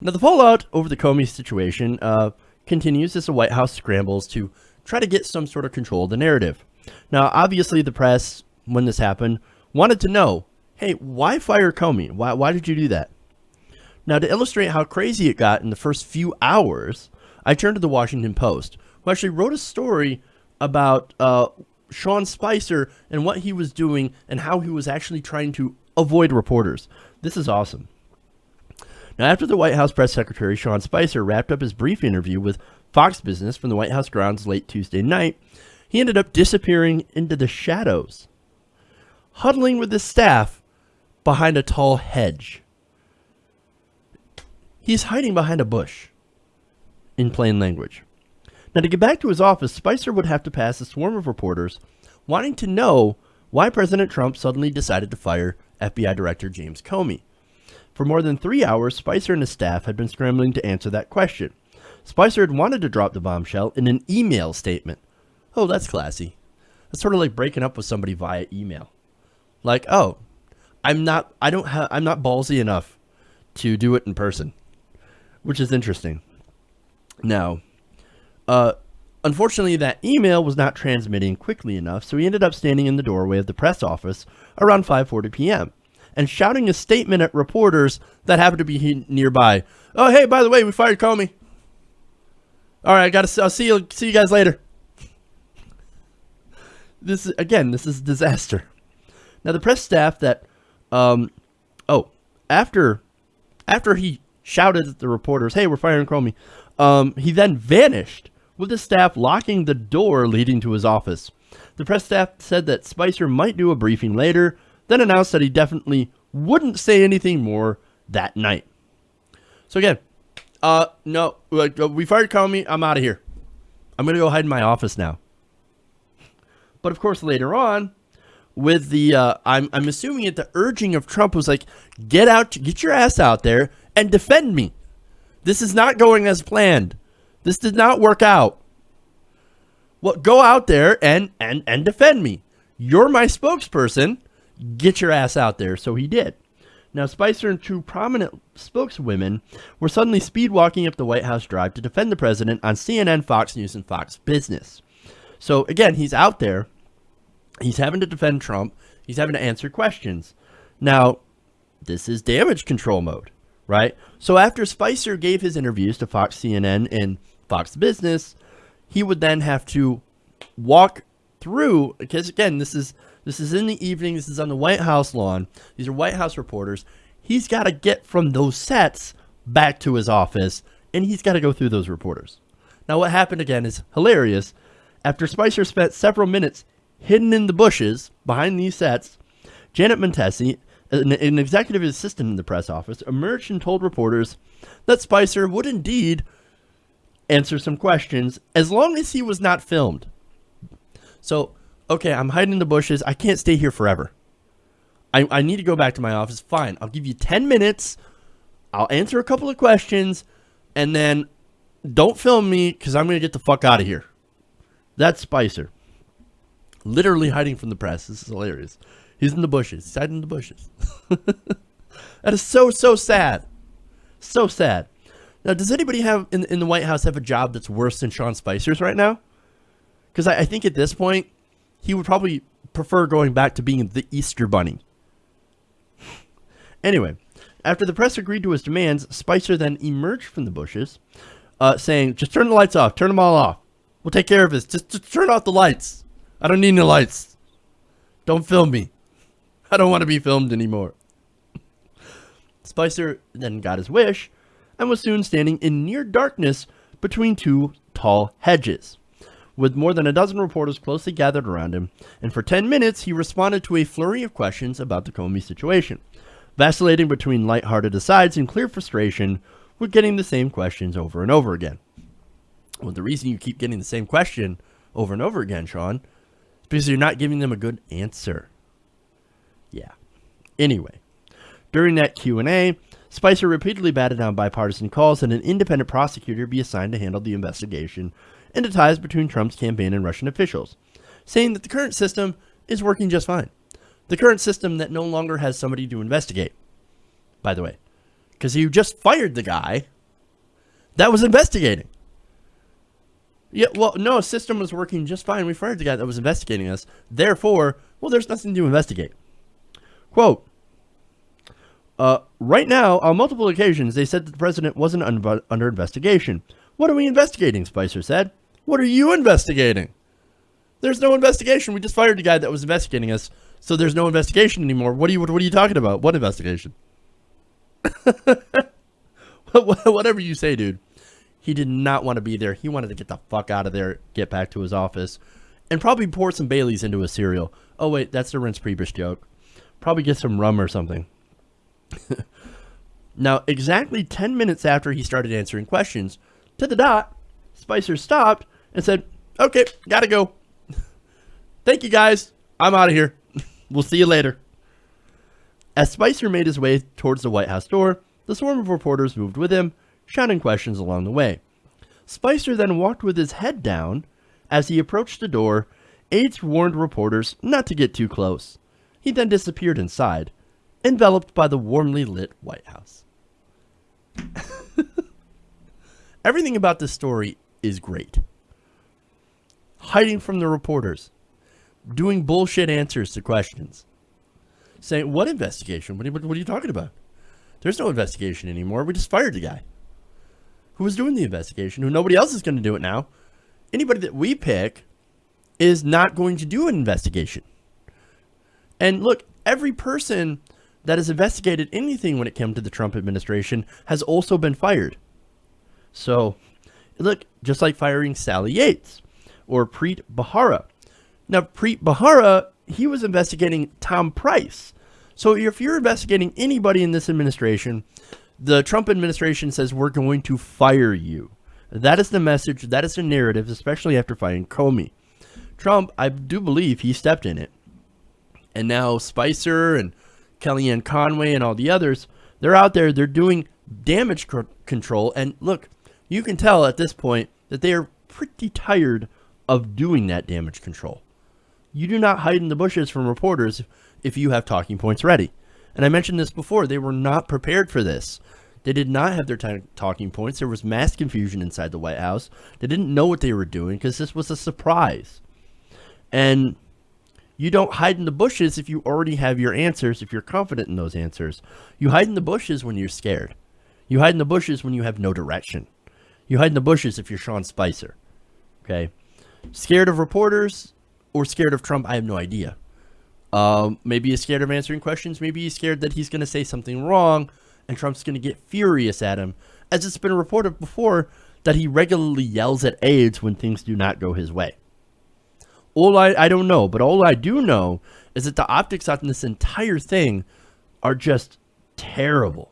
Now, the fallout over the Comey situation continues as the White House scrambles to try to get some sort of control of the narrative. Now, obviously, the press, when this happened, wanted to know, hey, why fire Comey? Why did you do that? Now, to illustrate how crazy it got in the first few hours, I turned to the Washington Post, who actually wrote a story about Sean Spicer and what he was doing and how he was actually trying to avoid reporters. This is awesome. Now, after the White House press secretary, Sean Spicer, wrapped up his brief interview with Fox Business from the White House grounds late Tuesday night, he ended up disappearing into the shadows, huddling with his staff behind a tall hedge. He's hiding behind a bush, in plain language. Now, to get back to his office, Spicer would have to pass a swarm of reporters wanting to know why President Trump suddenly decided to fire FBI Director James Comey. For more than 3 hours, Spicer and his staff had been scrambling to answer that question. Spicer had wanted to drop the bombshell in an email statement. Oh, that's classy. That's sort of like breaking up with somebody via email. Like, oh, I'm not ballsy enough to do it in person, which is interesting. Now, unfortunately, that email was not transmitting quickly enough, so he ended up standing in the doorway of the press office around 5:40 p.m. and shouting a statement at reporters that happened to be nearby. Oh, hey, by the way, we fired Comey. All right, I'll see you guys later. This is disaster. Now, the press staff that, after he shouted at the reporters, hey, we're firing Comey, he then vanished with the staff locking the door leading to his office. The press staff said that Spicer might do a briefing later, then announced that he definitely wouldn't say anything more that night. So again, no, we fired Comey. I'm out of here. I'm going to go hide in my office now. But of course, later on, with the, I'm assuming at the urging of Trump was like, get your ass out there and defend me. This is not going as planned. This did not work out. Well, go out there and defend me. You're my spokesperson. Get your ass out there. So he did. Now, Spicer and two prominent spokeswomen were suddenly speed walking up the White House drive to defend the president on CNN, Fox News, and Fox Business. So again, he's out there. He's having to defend Trump. He's having to answer questions. Now, this is damage control mode, right? So after Spicer gave his interviews to Fox, CNN, and Fox Business, he would then have to walk through, because again, this is in the evening. This is on the White House lawn. These are White House reporters. He's got to get from those sets back to his office, and he's got to go through those reporters. Now, what happened again is hilarious. After Spicer spent several minutes hidden in the bushes behind these sets, Janet Montesi, an executive assistant in the press office, emerged and told reporters that Spicer would indeed answer some questions as long as he was not filmed. So, okay, I'm hiding in the bushes. I can't stay here forever. I need to go back to my office. Fine, I'll give you 10 minutes. I'll answer a couple of questions, and then don't film me because I'm going to get the fuck out of here. That's Spicer. Literally hiding from the press. This is hilarious. He's in the bushes. He's hiding in the bushes. That is so sad. So sad. Now, does anybody have in the White House have a job that's worse than Sean Spicer's right now? Because I think at this point, he would probably prefer going back to being the Easter Bunny. Anyway, after the press agreed to his demands, Spicer then emerged from the bushes, saying, just turn the lights off. Turn them all off. We'll take care of this. Just turn off the lights. I don't need no lights. Don't film me. I don't want to be filmed anymore. Spicer then got his wish and was soon standing in near darkness between two tall hedges, with more than a dozen reporters closely gathered around him, and for 10 minutes he responded to a flurry of questions about the Comey situation, vacillating between lighthearted asides and clear frustration with getting the same questions over and over again. Well, the reason you keep getting the same question over and over again, Sean, is because you're not giving them a good answer. Yeah. Anyway, during that Q&A, Spicer repeatedly batted down bipartisan calls that an independent prosecutor be assigned to handle the investigation into ties between Trump's campaign and Russian officials, saying that the current system is working just fine. The current system that no longer has somebody to investigate. By the way, because you just fired the guy that was investigating. Yeah, well, no, system was working just fine. We fired the guy that was investigating us. Therefore, well, there's nothing to investigate. Quote, right now, on multiple occasions, they said that the president wasn't under investigation. What are we investigating, Spicer said. What are you investigating? There's no investigation. We just fired the guy that was investigating us, so there's no investigation anymore. What are you talking about? What investigation? Whatever you say, dude. He did not want to be there. He wanted to get the fuck out of there, get back to his office, and probably pour some Baileys into his cereal. Oh, wait, that's the Rince Priebus joke. Probably get some rum or something. Now, exactly 10 minutes after he started answering questions, to the dot, Spicer stopped and said, okay, gotta go. Thank you, guys. I'm out of here. We'll see you later. As Spicer made his way towards the White House door, the swarm of reporters moved with him, shouting questions along the way. Spicer then walked with his head down. As he approached the door, aides warned reporters not to get too close. He then disappeared inside, enveloped by the warmly lit White House. Everything about this story is great. Hiding from the reporters, doing bullshit answers to questions, saying, what investigation? What are you talking about? There's no investigation anymore. We just fired the guy who was doing the investigation, who nobody else is going to do it now. Anybody that we pick is not going to do an investigation. And look, every person that has investigated anything when it came to the Trump administration has also been fired. So, look, just like firing Sally Yates or Preet Bharara. Now, Preet Bharara, he was investigating Tom Price. So if you're investigating anybody in this administration, the Trump administration says we're going to fire you. That is the message. That is the narrative, especially after firing Comey. Trump, I do believe he stepped in it. And now Spicer and Kellyanne Conway and all the others, they're out there. They're doing damage control. And look, you can tell at this point that they are pretty tired of doing that damage control. You do not hide in the bushes from reporters if you have talking points ready. And I mentioned this before. They were not prepared for this. They did not have their talking points. There was mass confusion inside the White House. They didn't know what they were doing because this was a surprise. And you don't hide in the bushes if you already have your answers, if you're confident in those answers. You hide in the bushes when you're scared. You hide in the bushes when you have no direction. You hide in the bushes if you're Sean Spicer. Okay? Scared of reporters or scared of Trump, I have no idea. Maybe he's scared of answering questions. Maybe he's scared that he's going to say something wrong and Trump's going to get furious at him. As it's been reported before that he regularly yells at aides when things do not go his way. I don't know, but all I do know is that the optics on this entire thing are just terrible.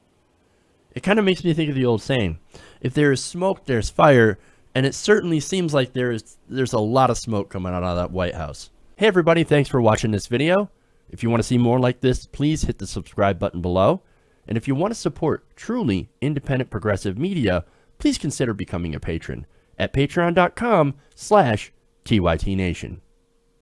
It kind of makes me think of the old saying, if there is smoke, there's fire, and it certainly seems like there's a lot of smoke coming out of that White House. Hey everybody, thanks for watching this video. If you want to see more like this, please hit the subscribe button below. And if you want to support truly independent progressive media, please consider becoming a patron at patreon.com/TYTNation.